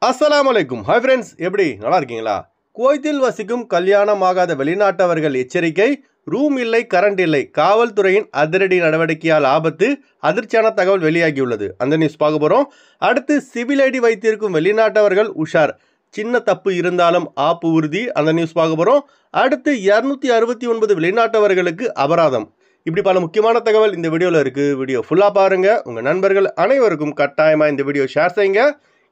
அஸ்ஸலாமுஅலைக்கும். Hi friends, எப்படி நல்லா இருக்கீங்களா? குவைத்தில் வசிக்கும் கல்யாணமாகாத வெளிநாட்டவர்கள் எச்சரிக்கை. ரூம் இல்லை, கரண்ட் இல்லை. காவல்துறையின் அதிரடி நடவடிக்கையால் ஆபத்து. அதிர்ச்சியான தகவல் வெளியாகியுள்ளது. அந்த நியூஸ் பார்க்க போகிறோம். அடுத்து சிவில் ஐடி வைத்திருக்கும் வெளிநாட்டவர்கள் உஷார். சின்ன தப்பு இருந்தாலும் ஆப்பு உறுதி. அந்த நியூஸ் பார்க்க போகிறோம். அடுத்து 269 வெளிநாட்டவர்களுக்கு அபராதம். இப்படி பல முக்கியமான தகவல் இந்த வீடியோவில் இருக்குது. வீடியோ ஃபுல்லாக பாருங்கள். உங்கள் நண்பர்கள் அனைவருக்கும் கட்டாயமாக இந்த வீடியோ ஷேர் செய்யுங்க.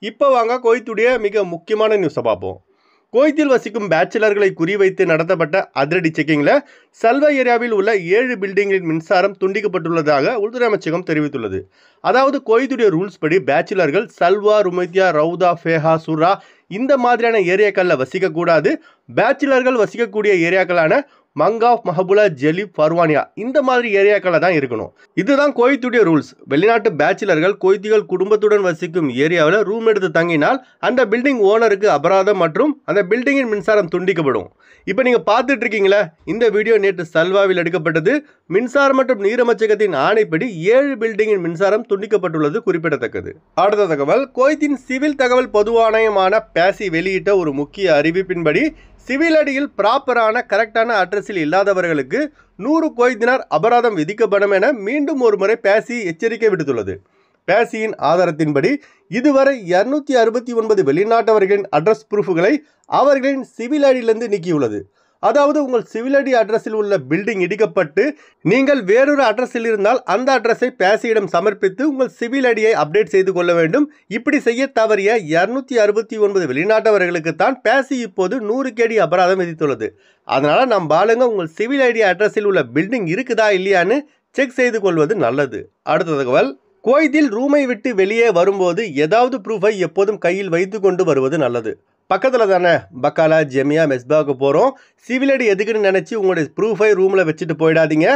இப்போ வாங்க குவைத்துடைய மிக முக்கியமான நியூஸை பார்ப்போம். குவைத்தில் வசிக்கும் பேச்சுலர்களை குறிவைத்து நடத்தப்பட்ட அதிரடி செக்கிங்கில் சல்வா ஏரியாவில் உள்ள 7 பில்டிங்களின் மின்சாரம் துண்டிக்கப்பட்டுள்ளதாக உள்துறை அமைச்சகம் தெரிவித்துள்ளது. அதாவது குவைத்துடைய ரூல்ஸ் படி பேச்சுலர்கள் சல்வா, ருமைத்தியா, ரவுதா, ஃபேஹா, சுரா இந்த மாதிரியான ஏரியாக்களில் வசிக்கக்கூடாது. பேச்சுலர்கள் வசிக்கக்கூடிய ஏரியாக்களான மங்காஃப், மஹபுலா, ஜெலிப், ஃபர்வானியா இந்த மாதிரி ஏரியாக்களில் தான் இருக்கணும். இதுதான் குவைத்துடைய ரூல்ஸ். வெளிநாட்டு பேச்சுலர்கள் குவைத்திகள் குடும்பத்துடன் வசிக்கும் ஏரியாவில் ரூம் எடுத்து தங்கினால் அந்த பில்டிங் ஓனருக்கு அபராதம் மற்றும் அந்த பில்டிங்கின் மின்சாரம் துண்டிக்கப்படும். இப்போ நீங்கள் பார்த்துட்டு இருக்கீங்களா, இந்த வீடியோ நேற்று சல்வாவில் எடுக்கப்பட்டது. மின்சாரம் மற்றும் நீரமைச்சகத்தின் ஆணைப்படி 7 பில்டிங்கின் மின்சாரம் துண்டிக்கப்பட்டுள்ளது குறிப்பிடத்தக்கது. அடுத்த தகவல், குவைத்தின் சிவில் தகவல் பொது ஆணையமான பேசி வெளியிட்ட ஒரு முக்கிய அறிவிப்பின்படி சிவில் அடியில் ப்ராப்பரான கரெக்டான அட்ரஸில் இல்லாதவர்களுக்கு 100 குவைத் தினார் அபராதம் விதிக்கப்படும் என மீண்டும் ஒரு முறை பேசி எச்சரிக்கை விடுத்துள்ளது. பேசியின் ஆதாரத்தின்படி இதுவரை 269 வெளிநாட்டவர்களின் அட்ரஸ் ப்ரூஃப்களை அவர்களின் சிவில் ஐடியிலிருந்து நீக்கியுள்ளது. அதாவது உங்கள் சிவில் ஐடி அட்ரஸில் உள்ள பில்டிங் இடிக்கப்பட்டு நீங்கள் வேறொரு அட்ரஸில் இருந்தால் அந்த அட்ரஸை பேசியிடம் சமர்ப்பித்து உங்கள் சிவில் ஐடியை அப்டேட் செய்து கொள்ள வேண்டும். இப்படி செய்ய தவறிய 269 வெளிநாட்டவர்களுக்கு தான் பேசி இப்போது 100 கேடி அபராதம் விதித்துள்ளது. அதனால் நம் பாலுங்க உங்கள் சிவில் ஐடி அட்ரஸில் உள்ள பில்டிங் இருக்குதா இல்லையான்னு செக் செய்து கொள்வது நல்லது. அடுத்த தகவல், குவைத்தில் ரூமை விட்டு வெளியே வரும்போது ஏதாவது ப்ரூஃபை எப்போதும் கையில் வைத்து கொண்டு வருவது நல்லது. பக்கத்தில் தானே பக்காலா, ஜெமியா, மெஸ்பாவுக்கு போகிறோம். சிவில் ஐடி எதுக்குன்னு நினச்சி உங்களுடைய ப்ரூஃபை ரூமில் வச்சுட்டு போயிடாதீங்க.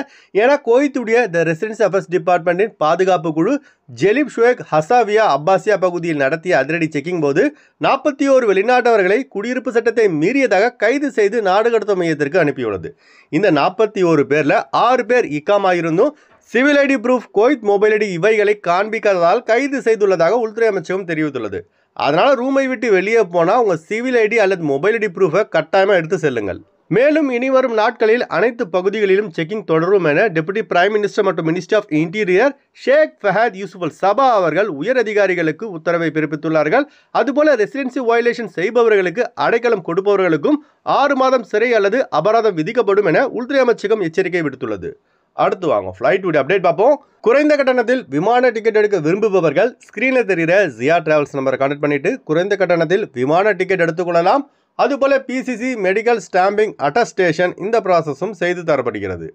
ஏன்னா குவைத்துடைய த ரெசிடென்சி அஃபேர்ஸ் டிபார்ட்மெண்ட்டின் பாதுகாப்பு குழு ஜெலிப், ஷுவேக், ஹசாவியா, அப்பாசியா பகுதியில் நடத்திய அதிரடி செக்கிங் போது 41 வெளிநாட்டவர்களை குடியிருப்பு சட்டத்தை மீறியதாக கைது செய்து நாடு கடத்தும் மையத்திற்கு அனுப்பியுள்ளது. இந்த 41 பேரில் 6 பேர் இக்காமா இருந்தும் civil ID proof, Kuwait mobile ID இவைகளை காண்பிக்காததால் கைது செய்துள்ளதாக உள்துறை அமைச்சகம் தெரிவித்துள்ளது. அதனால் ரூமை விட்டு வெளியே போனால் உங்கள் சிவில் ஐடி அல்லது மொபைல் ஐடி ப்ரூஃபை கட்டாயமாக எடுத்து செல்லுங்கள். மேலும் இனிவரும் நாட்களில் அனைத்து பகுதிகளிலும் செக்கிங் தொடரும் என டெபுட்டி பிரைம் மினிஸ்டர் மற்றும் மினிஸ்டர் ஆஃப் இன்டீரியர் ஷேக் ஃபஹத் யூசுப் அல் சபா அவர்கள் உயர் அதிகாரிகளுக்கு உத்தரவை பிறப்பித்துள்ளார்கள். அதுபோல ரெசிடென்சி வயலேஷன் செய்பவர்களுக்கு அடைக்கலம் கொடுப்பவர்களுக்கும் 6 மாதம் சிறை அல்லது அபராதம் விதிக்கப்படும் என உள்துறை அமைச்சகம் எச்சரிக்கை விடுத்துள்ளது. அடுத்து வாங்க ஃப்ளைட் வீடியோ அப்டேட் பார்ப்போம். குறைந்த கட்டணத்தில் விமான டிக்கெட் எடுக்க விரும்புபவர்கள் ஸ்க்ரீனில் தெரிகிற ஜியா டிராவல்ஸ் நம்பரை கான்டெக்ட் பண்ணிட்டு குறைந்த கட்டணத்தில் விமான டிக்கெட் எடுத்துக்கொள்ளலாம். அதுபோல பிசிசி, மெடிக்கல், ஸ்டாம்பிங், அட்டஸ்டேஷன் இந்த ப்ராசஸும் செய்து தரப்படுகிறது.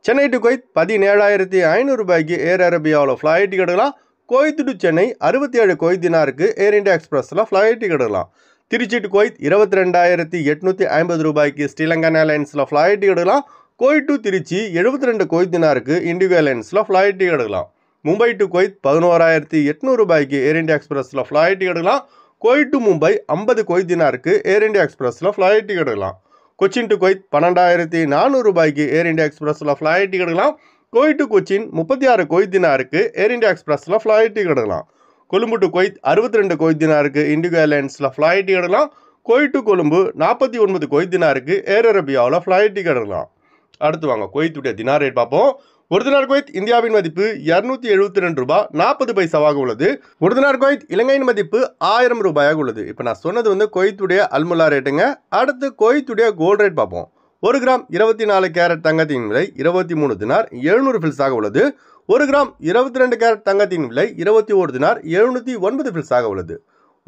சென்னை டு குவைத் 17,500 ரூபாய்க்கு ஏர் அரேபியாவில் ஃப்ளைட் டிக்கெட் எடுக்கலாம். குவைத் டு சென்னை 67 குவைத் தினாருக்கு ஏர் இந்தியா எக்ஸ்பிரஸில் ஃப்ளைட் டிக்கெட் எடுக்கலாம். திருச்சி டு குவைத் 22,850 ரூபாய்க்கு ஸ்ரீலங்கன் ஏர்லைன்ஸில் ஃப்ளைட் டிக்கெட் எடுக்கலாம். குவைத் டு திருச்சி 72 குவைத் தினாருக்கு இண்டிகோ ஏர்லைன்ஸில் ஃப்ளைட் டிக்கெட் எடுக்கலாம். மும்பை டு குவைத் 11,800 ரூபாய்க்கு ஏர் இந்தியா எக்ஸ்பிரஸில் ஃப்ளைட் டிக்கெட் எடுக்கலாம். குவைத் டு மும்பை 50 குவைத் தினாருக்கு ஏர் இந்தியா எக்ஸ்பிரஸில் ஃப்ளைட் டிக்கெட் எடுக்கலாம். கொச்சின் டு குவைத் 12,400 ரூபாய்க்கு ஏர் இந்தியா எக்ஸ்பிரஸில் ஃப்ளைட் டிக்கெட் எடுக்கலாம். குவைத் டு கொச்சின் 36 குவைத் தினாருக்கு ஏர் இந்தியா எக்ஸ்பிரஸில் ஃப்ளைட் டிக்கெட் எடுக்கலாம். கொழும்பு டு குவைத் 62 குவைத் தினாருக்கு இண்டிகோ ஏர்லைன்ஸில் ஃப்ளைட் டிக்கெட் எடுக்கலாம். குவைத் டு கொழும்பு 49 குவைத் தினாருக்கு ஏர் அரேபியாவில் ஃப்ளைட் டிக்கெட் எடுக்கலாம். அடுத்து வாங்க குவைத்துடைய தினார் ரேட் பார்ப்போம். ஒரு தினார் குவைத் இந்தியாவின் மதிப்பு 272 ரூபாய் 40 பைசாவாக உள்ளது. ஒரு தினார் குவைத் இலங்கையின் மதிப்பு 1000 ரூபாயாக உள்ளது. இப்போ நான் சொன்னது குவைத்துடைய அல்முல்லா ரேட்டுங்க. அடுத்து குவைத்துடைய கோல்டு ரேட் பார்ப்போம். 1 கிராம் 24 கேரட் தங்கத்தின் விலை 23 தினார் 700 ஃபில்ஸாக உள்ளது. 1 கிராம் 22 கேரட் தங்கத்தின் விலை 21 தினார் 709 ஃபில்ஸாக உள்ளது.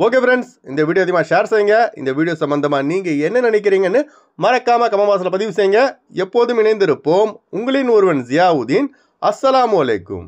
ஓகே ஃப்ரெண்ட்ஸ், இந்த வீடியோ அதிகமாக ஷேர் செய்யுங்க. இந்த வீடியோ சம்பந்தமாக நீங்கள் என்ன நினைக்கிறீங்கன்னு மறக்காமல் கமெண்ட் பாக்ஸில் பதிவு செய்யுங்க. எப்போதும் இணைந்திருப்போம். உங்களின் ஒருவன் ஜியாவுதீன். அஸ்ஸலாமு அலைக்கும்.